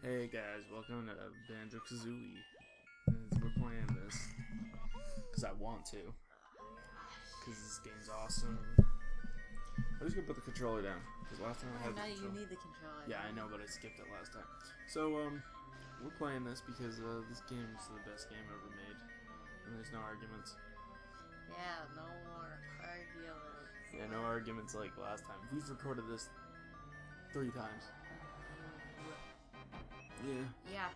Hey guys, welcome to Banjo-Kazooie. We're playing this because I want to. Because this game's awesome. I'm just gonna put the controller down because last time I had the controller. You need the controller. Yeah, I know, but I skipped it last time. So we're playing this because this game is the best game ever made, and there's no arguments. Yeah, no more arguments. Yeah, no arguments like last time. We've recorded this 3 times. Yeah.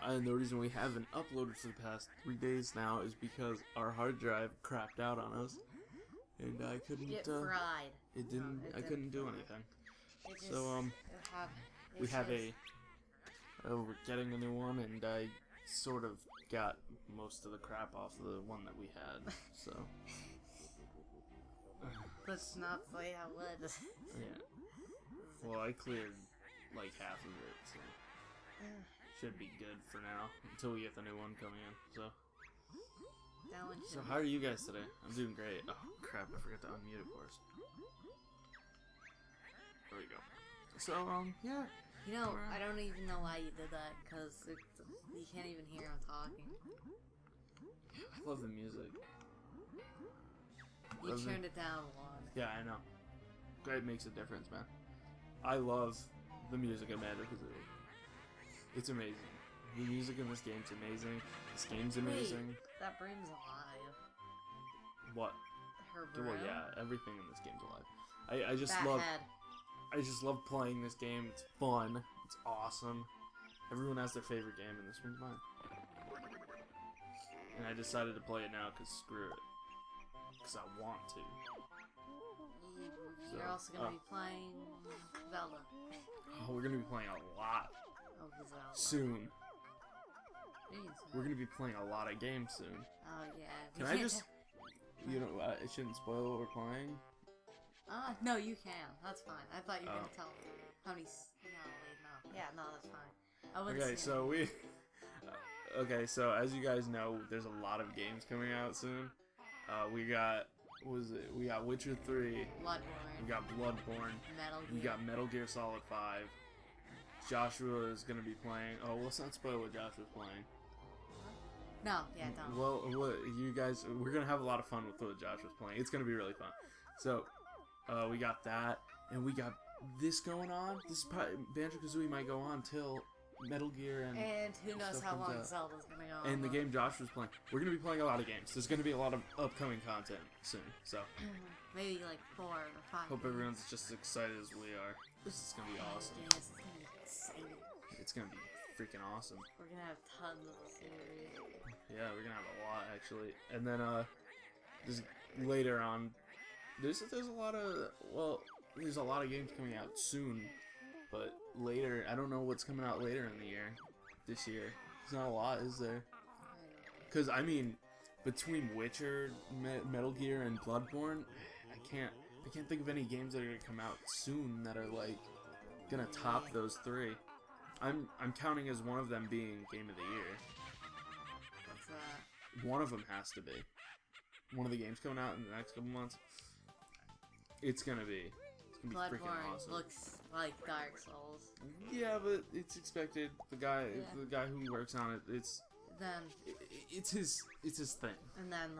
And the reason we haven't uploaded for the past 3 days now is because our hard drive crapped out on us, and I couldn't. Get fried. It didn't. I couldn't do anything. So we're getting a new one, and I sort of got most of the crap off of the one that we had. So let's not play how it was. Yeah. Well, I cleared like half of it, so should be good for now until we get the new one coming in. So how are you guys today? I'm doing great. Oh crap! I forgot to unmute it for us. There we go. So yeah. You know, I don't even know why you did that, because you can't even hear him talking. I love the music. You turned it down one. Yeah, I know. It makes a difference, man. I love the music of Banjo-Kazooie. It's amazing. The music in this game's amazing. This game's amazing. Wait, that broom's alive. What? Her broom? Well, yeah, everything in this game's alive. I just love playing this game. It's fun. It's awesome. Everyone has their favorite game, and this one's mine. And I decided to play it now because screw it. Because I want to. You're also going to be playing Zelda. Oh, we're going to be playing a lot soon. We're going to be playing a lot of games soon. Oh, yeah. Can I just... You know, it shouldn't spoil what we're playing? No, you can. That's fine. I thought you were going to tell me how many... No, wait, no. Yeah, no, that's fine. Okay, so we... Okay, so as you guys know, there's a lot of games coming out soon. We got... What was it? We got Witcher 3. Bloodborne. We got Bloodborne. Metal Gear. We got Metal Gear Solid 5. Joshua is going to be playing... Oh, let's not spoil what Joshua's playing. No, yeah, don't. Well, you guys... We're going to have a lot of fun with what Joshua's playing. It's going to be really fun. So, we got that. And we got this going on. This Banjo-Kazooie might go on till Metal Gear and who knows how long Zelda's gonna go on. And the game Joshua's playing. We're gonna be playing a lot of games. There's gonna be a lot of upcoming content soon. So maybe like 4 or 5. Hope everyone's just as excited as we are. This is gonna be awesome. It's gonna be exciting. It's gonna be freaking awesome. We're gonna have tons of the series. Yeah, we're gonna have a lot actually. And then just later on, there's a lot of there's a lot of games coming out soon. But later, I don't know what's coming out later in the year. This year, there's not a lot, is there? Because I mean, between Witcher, Metal Gear, and Bloodborne, I can't think of any games that are gonna come out soon that are like gonna top those 3. I'm counting as one of them being Game of the Year. What's that? One of them has to be. One of the games coming out in the next couple months. It's gonna be freaking awesome. Looks like Dark Souls. Yeah, but it's expected. The guy who works on it, it's his thing. And then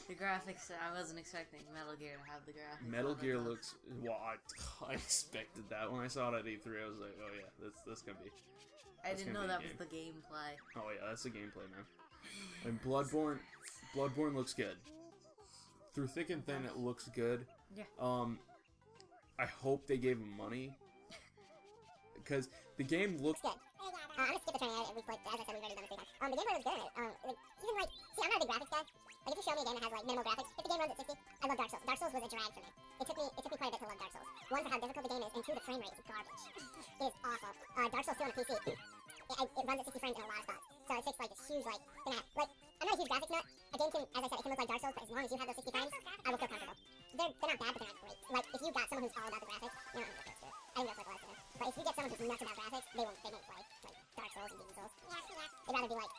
the graphics. I wasn't expecting Metal Gear to have the graphics. Metal Gear looks. Well, I expected that when I saw it at E3. I was like, oh yeah, that's gonna be. I didn't know that was the gameplay. Oh yeah, that's the gameplay, man. And Bloodborne looks good. Through thick and thin, it looks good. Yeah. I hope they gave him money. Because the game looks good. I'm gonna skip the training. As I said, we've already done this 3 times. The gameplay was good. Even like, see, I'm not a big graphics guy. Like, if you show me a game that has like minimal graphics, if the game runs at 60, I love Dark Souls. Dark Souls was a drag for me. It took me quite a bit to love Dark Souls. 1, for how difficult the game is, and 2, the frame rate is garbage. It is awful. Dark Souls 2 on a PC. It runs at 60 frames in a lot of spots. So it takes like this huge like thing. Like, I'm not a huge graphics nut. A game can, as I said, it can look like Dark Souls, but as long as you have those 60 frames, I will feel comfortable. They're not bad, but they're not great. Like, if you got someone who's all about the graphics, you're not gonna go to it. I think that's what it was. But if you get someone who's nuts about graphics, they won't play like Dark Souls and Demon Souls. They'd rather be like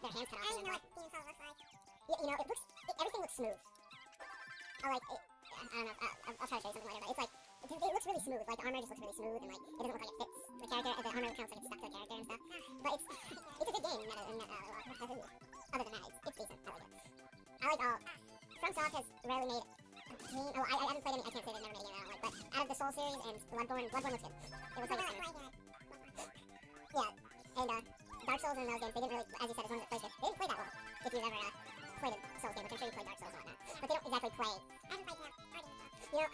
their hands cut off. I don't know what Demon Souls looks like. Yeah, you know, everything looks smooth. I don't know. I'll try to show you something later, but it's like it looks really smooth. Like the armor just looks really smooth, and like it doesn't look like it fits the character. character, the armor counts like it's stuck to the character and stuff. But it's a good game, other than that, it's decent. I like it. I like all... FromSoft has rarely made a game... Oh, I haven't played any... I can't say they've never made a game that I don't like, but out of the Soul series and Bloodborne looks good. It was like a... Yeah, and Dark Souls and those games, they didn't really, as you said, as one that plays good, they didn't play that well. If you've ever played a Souls game, which I'm sure you played Dark Souls and whatnot. But they don't exactly play... I haven't played that. You know...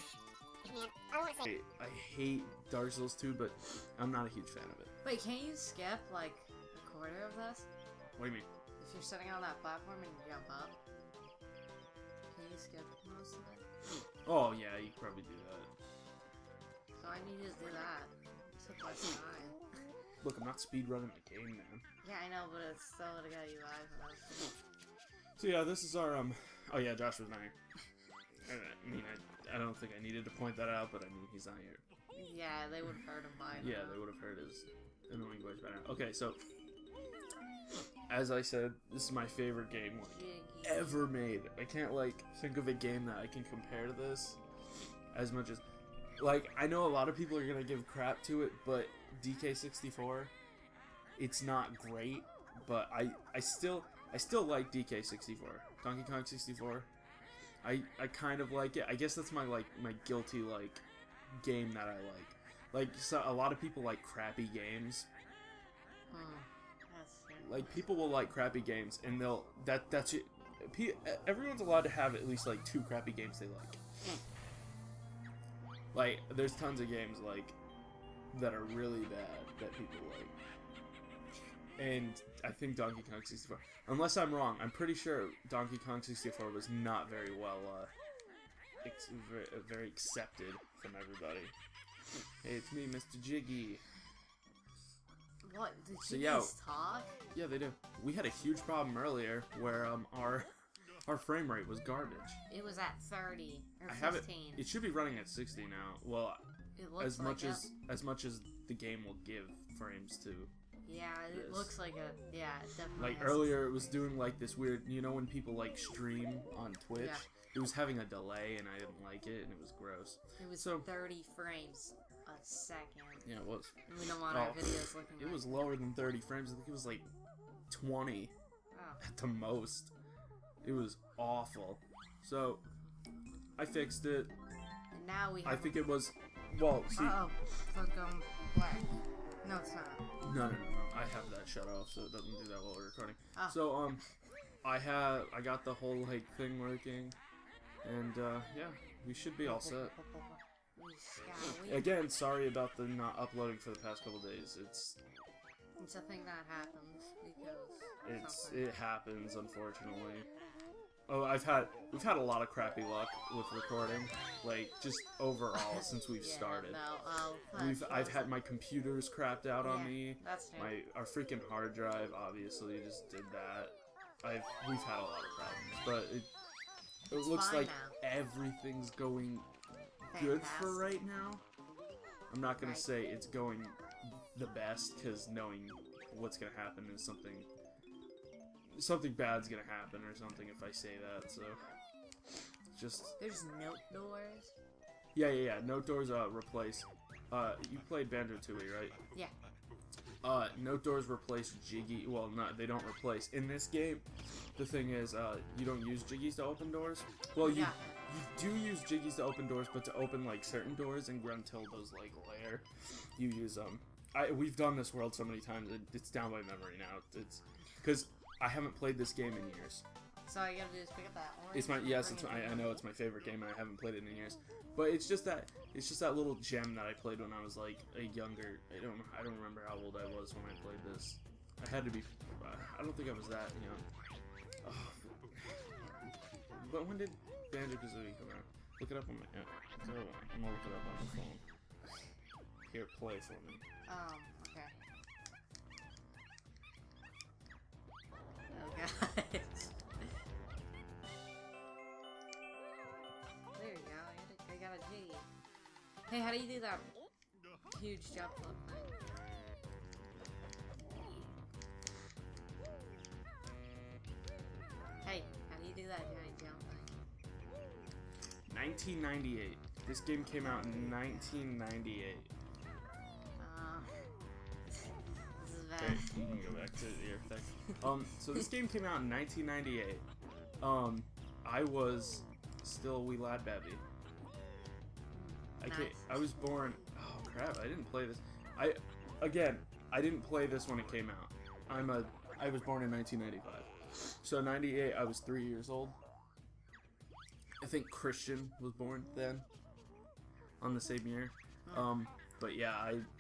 Man, I don't want to say... I hate Dark Souls 2, but I'm not a huge fan of it. Wait, can't you skip, like, a quarter of this? What do you mean? If you're sitting on that platform and you jump up, can you skip most of it? Oh, yeah, you could probably do that. So I need to just do that. It's less time. Look, I'm not speedrunning the game, man. Yeah, I know, but it's still a good UI for those. So yeah, this is our, oh yeah, Josh was not here. I mean, I don't think I needed to point that out, but I mean, he's not here. Yeah, they would have heard him by now. Yeah, they would have heard his annoying voice by now. Okay, so, as I said, this is my favorite game, like, ever made. I can't, like, think of a game that I can compare to this as much as, like, I know a lot of people are gonna give crap to it, but DK64, it's not great, but I still like DK64. Donkey Kong 64. I kind of like it. I guess that's my guilty game that I like. Like, so a lot of people like crappy games. Like, people will like crappy games, and that's it. Everyone's allowed to have at least like 2 crappy games they like. Like, there's tons of games like that are really bad that people like. And I think Donkey Kong 64, unless I'm wrong, I'm pretty sure Donkey Kong 64 was not very well, very accepted from everybody. Hey, it's me, Mr. Jiggy. What? Did you guys talk? Yeah, they do. We had a huge problem earlier where our frame rate was garbage. It was at 30 or 15. I have it. It should be running at 60 now. Well, it looks as much as the game will give frames to. Yeah, it looks like a... Yeah, it definitely Like, earlier it was doing, like, this weird... You know when people, like, stream on Twitch? Yeah. It was having a delay, and I didn't like it, and it was gross. It was 30 frames a second. Yeah, it was. And we don't want our videos looking It was lower than 30 frames. I think it was, like, 20 at the most. It was awful. So, I fixed it. And now we have... I think it was... Well, see... Uh-oh. Look, black. No, it's not. No. I have that shut off, so it doesn't do that while we're recording. Oh. So, I got the whole, like, thing working, and, yeah, we should be all set. Again, sorry about the not uploading for the past couple days. It's a thing that happens, because... It happens, unfortunately. Oh, we've had a lot of crappy luck with recording, like, just overall since we've started. I've had my computers crapped out on me. That's true. Our freaking hard drive obviously just did that. We've had a lot of problems, but it looks like everything's going good for right now. I'm not gonna say it's going the best, because knowing what's gonna happen is something bad's gonna happen or something if I say that, so just... There's note doors? Yeah, note doors replace... you played Banjo-Kazooie, right? Yeah. Note doors replace Jiggy... Well, no, they don't replace. In this game, the thing is, you don't use Jiggies to open doors. Well, you do use Jiggies to open doors, but to open, like, certain doors and Gruntilda's, like, lair, you use, we've done this world so many times, it's down by memory now. It's... Because... I haven't played this game in years. So all you gotta do is pick up that orange. I know it's my favorite game, and I haven't played it in years. But it's just that little gem that I played when I was like a younger. I don't remember how old I was when I played this. I had to be. I don't think I was that young. Oh. But when did Banjo-Kazooie come out? Look it up on my. I'm gonna look it up on the phone. Here, play for me. Okay. Oh god. There you go. I got a G. Hey, how do you do that huge jump flip thing? Hey, how do you do that giant jump thing? 1998. This game came out in 1998. Okay, you can go back to your thing. So this game came out in 1998. I was still a wee lad babby. I was born. Oh crap! I didn't play this. I didn't play this when it came out. I was born in 1995. So 98, I was 3 years old. I think Christian was born then, on the same year. But yeah,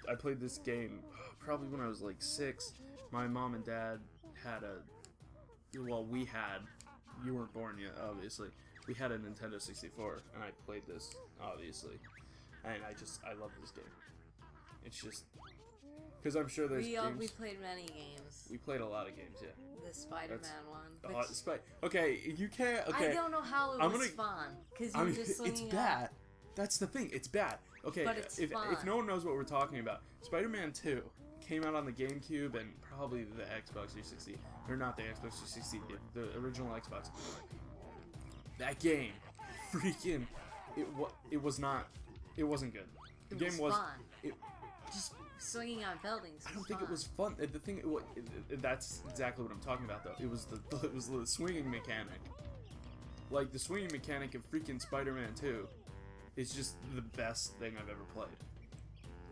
I played this game probably when I was like 6. My mom and dad had you weren't born yet, obviously. We had a Nintendo 64, and I played this, obviously. And I love this game. It's just, because I'm sure there's games. We played many games. We played a lot of games, yeah. The Spider-Man one. Okay, you can't. Okay. I don't know how it was fun because you were just swinging. It's bad. That's the thing. It's bad. Okay, but it's fun. If no one knows what we're talking about, Spider-Man 2 came out on the GameCube and probably the Xbox 360, or not the Xbox 360, the original Xbox. That game, freaking, it wasn't good. The game was fun. Just swinging on buildings. I don't think it was fun. The thing, that's exactly what I'm talking about, though. It was the swinging mechanic. Like the swinging mechanic of freaking Spider-Man 2 is just the best thing I've ever played.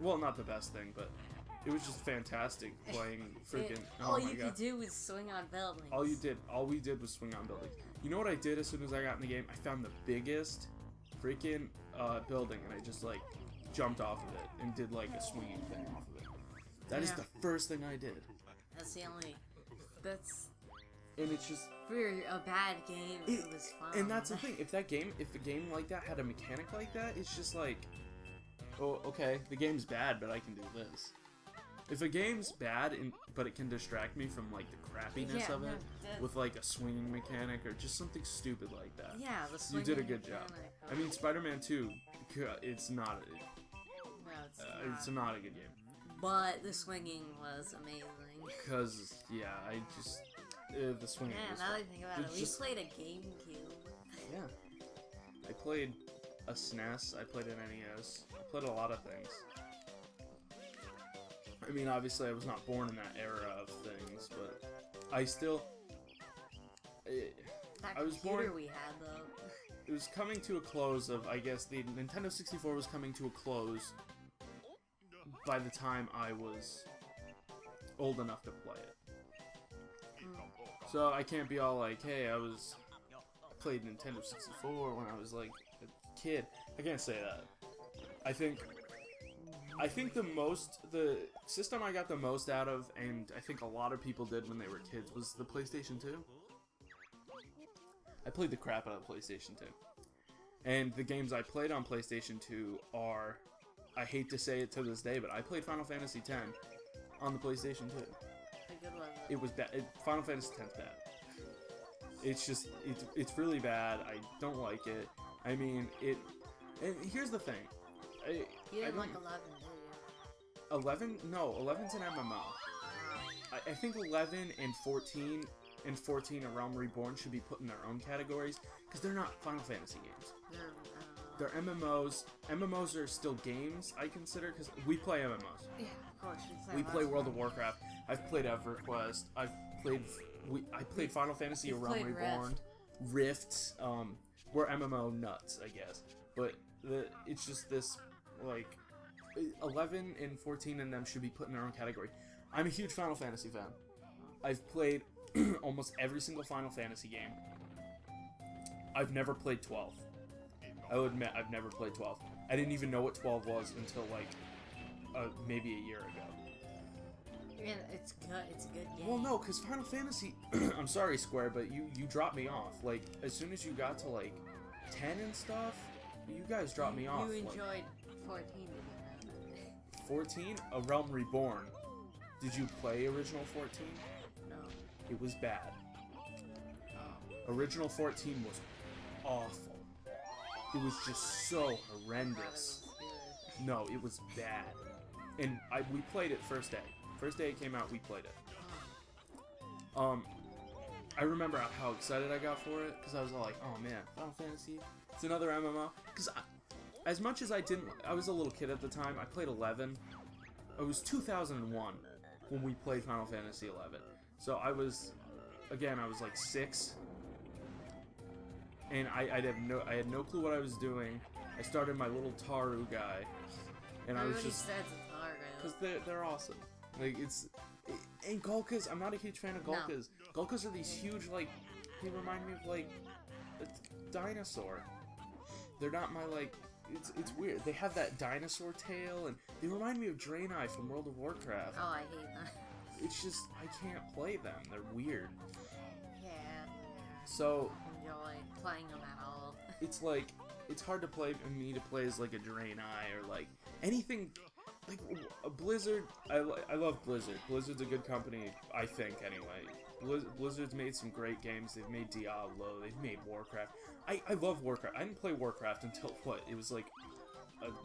Well, not the best thing, but it was just fantastic playing freaking. All you could do was swing on buildings. All we did was swing on buildings. You know what I did as soon as I got in the game? I found the biggest freaking building, and I just like jumped off of it and did like a swinging thing off of it. That is the first thing I did. And it's just for a bad game. It was fun. And that's the thing. If a game like that had a mechanic like that, it's just like, oh, okay, the game's bad, but I can do this. If a game's bad, but it can distract me from like the crappiness of it, with like a swinging mechanic or just something stupid like that. Yeah, the swinging. You did a good job. I mean, Spider-Man 2, it's not. It's not a good game. But the swinging was amazing. Because the swinging. Yeah, now that I think about it, we played a GameCube. Yeah, I played a SNES. I played an NES. I played a lot of things. I mean, obviously, I was not born in that era of things, but I still. That I was born. We had though. It was coming to a close of, I guess, the Nintendo 64 was coming to a close by the time I was old enough to play it. So I can't be all like, hey, I played Nintendo 64 when I was like a kid. I can't say that. I think the system I got the most out of, and I think a lot of people did when they were kids, was the PlayStation 2. I played the crap out of PlayStation 2. And the games I played on PlayStation 2 are, I hate to say it to this day, but I played Final Fantasy X on the PlayStation 2. A good one. It was bad. Final Fantasy X's bad. It's just, it's really bad. I don't like it. I mean, and here's the thing. You didn't like 11, did you? 11? No, 11's an MMO. I think 11 and 14 and 14 A Realm Reborn should be put in their own categories, because they're not Final Fantasy games. They're MMOs. MMOs are still games, I consider, because we play MMOs. Yeah, of course. We play World of Warcraft. I've played EverQuest. I played Final Fantasy A Realm Reborn. Rift. We're MMO nuts, I guess. But it's just this, like, 11 and 14 and them should be put in their own category. I'm a huge Final Fantasy fan. I've played almost every single Final Fantasy game. I've never played 12. I will admit, I've never played 12. I didn't even know what 12 was until, like, maybe a year ago. Yeah, it's good. It's a good game. Well, no, because Final Fantasy... I'm sorry, Square, but you dropped me off. Like, as soon as you got to, like, 10 and stuff, you guys dropped me off. You enjoyed 14. 14? A Realm Reborn. Did you play Original 14? No. It was bad. Original 14 was awful. It was just so horrendous. No, it was bad. And we played it first day. First day it came out, we played it. I remember how excited I got for it, because I was all like, oh man, Final Fantasy, it's another MMO. Because as much as I was a little kid at the time, I played 11. It was 2001. when we played Final Fantasy 11. So I was like 6, and I had no clue what I was doing. I started my little Taru guy, and I was just because they're awesome. Like and Golkas. I'm not a huge fan of Golkas. No. Golkas are these huge, like, they remind me of like a dinosaur. They're not my like. It's weird. They have that dinosaur tail, and they remind me of Draenei from World of Warcraft. Oh, I hate that. It's just I can't play them. They're weird. Yeah. So enjoy playing them at all. It's like it's hard to play me to play as like a Draenei or like anything like a Blizzard. I love Blizzard. Blizzard's a good company, I think anyway. Blizzard's made some great games. They've made Diablo. They've made Warcraft. I love Warcraft. I didn't play Warcraft until what? It was like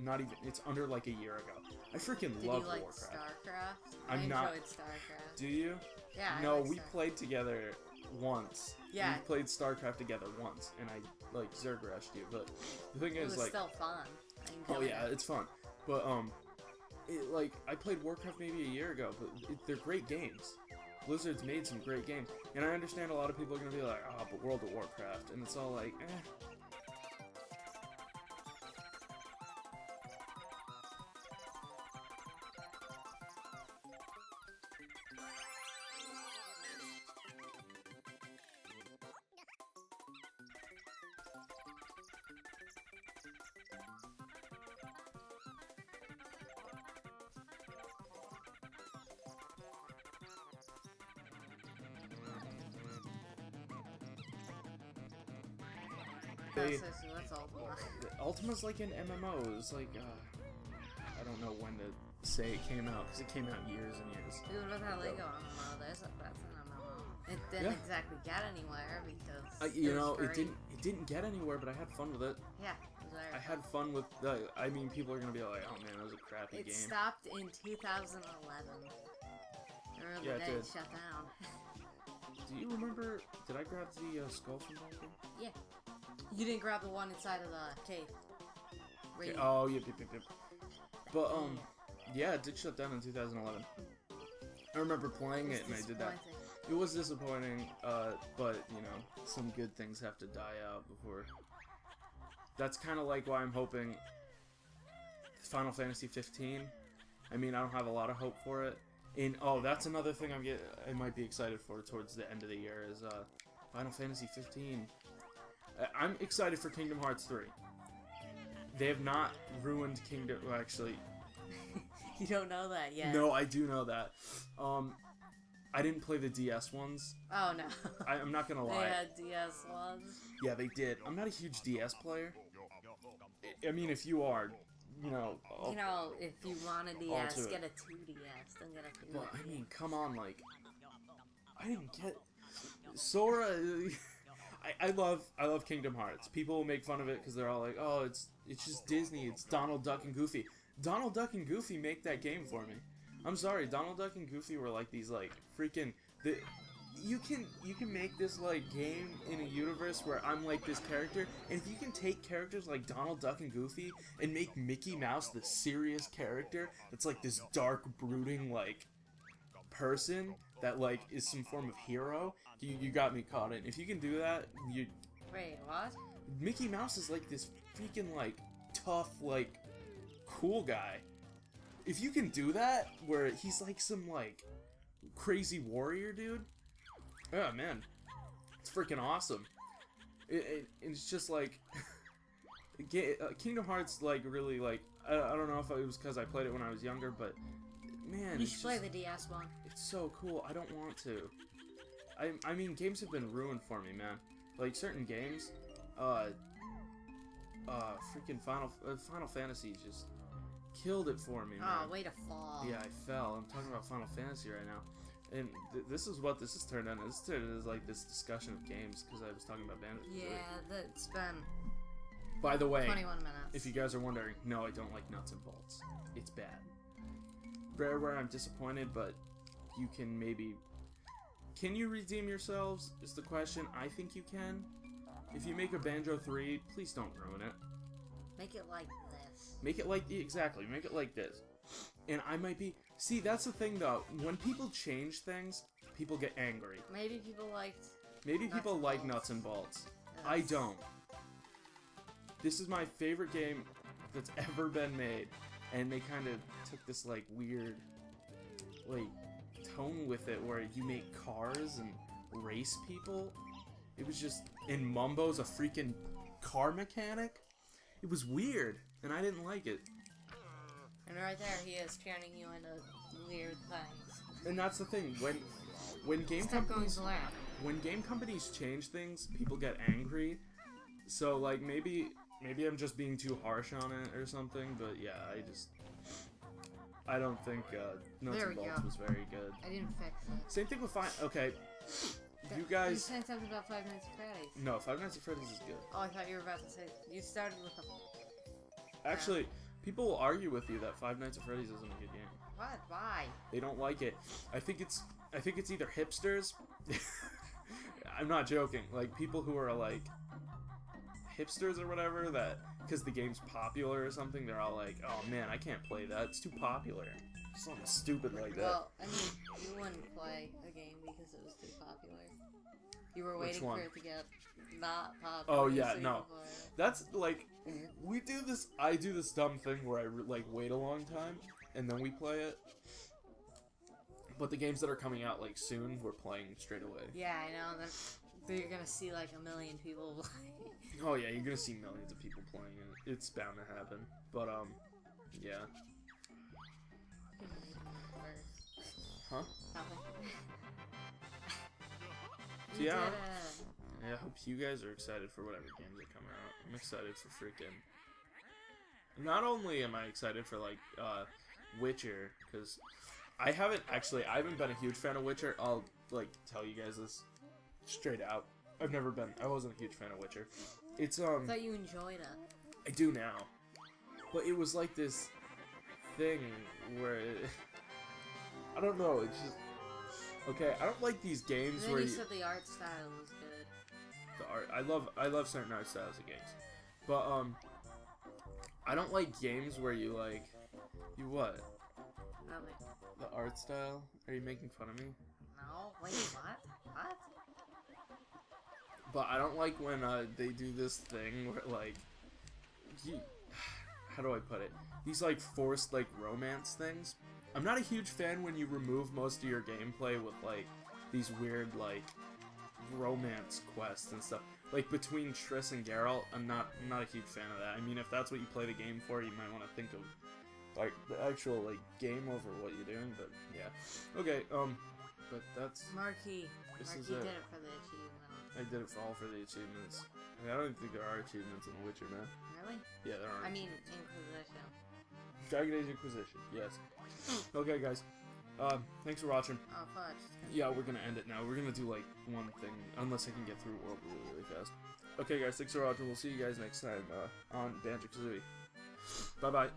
not even. It's under like a year ago. I freaking love like Warcraft. StarCraft? I enjoyed StarCraft. Do you? Yeah. No, we played together once. Yeah. We played StarCraft together once, and I like Zergrashed you. But the thing is, it was like, still fun. Oh yeah, it's fun. But like I played Warcraft maybe a year ago, but they're great games. Blizzard's made some great games, and I understand a lot of people are gonna be like, oh, but World of Warcraft, and it's all like, eh. That's Ultima. Ultima's like an MMO. It's like, I don't know when to say it came out, because it came out years and years. Dude, with that Lego MMO, that's an MMO. It didn't exactly get anywhere because it didn't get anywhere, but I had fun with it. Yeah, I had fun with the. I mean, people are gonna be like, "Oh man, that was a crappy game." It stopped in 2011. Yeah, it did. Shut down. Do you remember? Did I grab the skull from that game? Yeah. You didn't grab the one inside of the cave. Okay. Oh, yep. But yeah, it did shut down in 2011. I remember playing it, and I did that. It was disappointing, but you know, some good things have to die out before. That's kind of like why I'm hoping Final Fantasy 15. I mean, I don't have a lot of hope for it. And that's another thing I might be excited for towards the end of the year is Final Fantasy 15. I'm excited for Kingdom Hearts 3. They have not ruined Kingdom. Well, actually, you don't know that yet. No, I do know that. I didn't play the DS ones. Oh no. I'm not gonna lie. They had DS ones. Yeah, they did. I'm not a huge DS player. I mean, if you are, you know. If you want a DS, get a 2DS. Don't get a 3DS. Well, I mean, come on, like, I didn't get Sora. I love Kingdom Hearts. People will make fun of it because they're all like, oh, it's just Disney. It's Donald Duck and Goofy. Donald Duck and Goofy make that game for me. I'm sorry, Donald Duck and Goofy were like these like freaking. You can make this like game in a universe where I'm like this character, and if you can take characters like Donald Duck and Goofy and make Mickey Mouse the serious character that's like this dark, brooding like person that like is some form of hero, you got me caught in. If you can do that, you. Wait, what? Mickey Mouse is like this freaking like tough like cool guy. If you can do that, where he's like some like crazy warrior dude, oh man, it's freaking awesome. It's just like Kingdom Hearts, like really like I don't know if it was because I played it when I was younger, but man, you should play the DS one. It's so cool. I don't want to. I mean, games have been ruined for me, man. Like certain games, freaking Final Fantasy just killed it for me, man. Oh, way to fall. Yeah, I fell. I'm talking about Final Fantasy right now. And this is what this has turned into. This turned into like this discussion of games because I was talking about Banjo-Kazooie. Yeah, that's been. By the way, 21 minutes. If you guys are wondering, no, I don't like nuts and bolts. It's bad. Rareware, I'm disappointed, but you can maybe. Can you redeem yourselves? Is the question. I think you can. If you make a Banjo 3, please don't ruin it. Make it like this. Make it like exactly. Make it like this. And I might be... See, that's the thing, though. When people change things, people get angry. Maybe people liked... Maybe people like nuts and bolts. I don't. This is my favorite game that's ever been made. And they kind of took this, like, weird, like, tone with it where you make cars and race people. It was just... And Mumbo's a freaking car mechanic. It was weird, and I didn't like it. And right there, he is turning you into weird things. And that's the thing, when game companies change things, people get angry. So like maybe I'm just being too harsh on it or something. But yeah, I don't think Nuts and Bolts was very good. I didn't fix it. Same thing with Okay, you guys. You said something about Five Nights at Freddy's. No, Five Nights at Freddy's is good. Oh, I thought you were about to say you started with a. Actually, people will argue with you that Five Nights at Freddy's isn't a good game. What? Why? They don't like it. I think it's either hipsters. I'm not joking. Like people who are like hipsters or whatever, that because the game's popular or something, they're all like, "Oh man, I can't play that. It's too popular." Something stupid like that. Well, I mean, you wouldn't play a game because it was too popular. You were waiting for it to get not popular. Oh yeah, no. That's like we do this. I do this dumb thing where I like wait a long time and then we play it. But the games that are coming out like soon, we're playing straight away. Yeah, I know. Then you're gonna see like a million people playing. Oh yeah, you're gonna see millions of people playing it. It's bound to happen. But yeah. Huh? Nothing. So, yeah. I hope you guys are excited for whatever games are coming out. I'm excited for freaking. Not only am I excited for like Witcher, because I haven't been a huge fan of Witcher. I'll like tell you guys this straight out. I wasn't a huge fan of Witcher. It's I thought you enjoyed it. I do now, but it was like this thing where I don't know. It's just okay. I don't like these games and then where you said the art style was good. The art, I love certain art styles of games, but I don't like games where you like what? Really? The art style? Are you making fun of me? No. Wait, what? What? But I don't like when they do this thing where like how do I put it? These like forced like romance things. I'm not a huge fan when you remove most of your gameplay with like these weird like romance quests and stuff. Like between Triss and Geralt, I'm not a huge fan of that. I mean, if that's what you play the game for, you might want to think of like the actual like game over what you're doing. But yeah, okay. But that's Marky this is did it. it for the achievement. I did it all for the achievements. I mean, I don't think there are achievements in The Witcher, man. Really? Yeah, there are. I mean, Inquisition. Dragon Age Inquisition, yes. Okay, guys. Thanks for watching. Oh, fudge. Yeah, we're gonna end it now. We're gonna do, like, one thing, unless I can get through World really, really fast. Okay, guys, thanks for watching. We'll see you guys next time, on Banjo-Kazooie. Bye-bye.